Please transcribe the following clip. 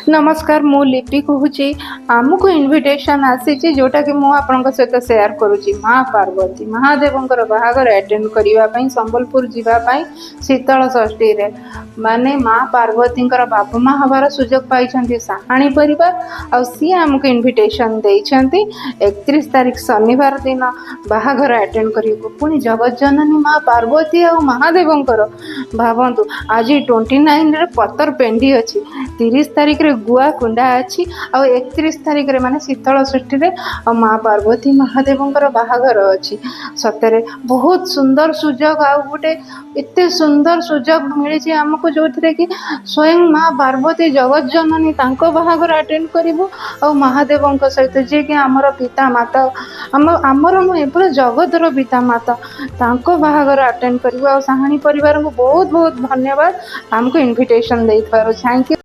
नमस्कार मु लिपि कहूँ आमको इनविटेशन आसी जोटा कि मुझे सहित सेयार करुँची माँ पार्वती महादेव बाहागर अटेंड करने संबलपुर जीवाई शीतल षष्ठी रे माने माँ पार्वती बाबू माँ हबार सुजोग पाई साहाणी परिवार आ सी आमको इनविटेशन देइछंती 31 तारीख शनिवार दिन बाहागर अटेंड करियो पुणी जगत जननी माँ पार्वती आ महादेव भावतु आज 29 रे पतर पेंडी अच्छी 30 तारीख रे गुआ कुंडा अच्छी आ 31 तारीख रे माने शीतल षष्ठी रे माँ पार्वती महादेव बाहागर अच्छी सतरे बहुत सुंदर सुजोग आ गोटे एते सुंदर सुजोग मिली आमको जो थे कि स्वयं माँ पार्वती जगत जननी तांको बाहागर अटेंड करिवु आ महादेव सहित जे कि आमर पिता माता आमर मुझे जगतर पिता माता तांको बाहागर अटेंड करिवु आ साहाणी परिवार को बहुत बहुत धन्यवाद आमको इनविटेशन दे थैंक यू।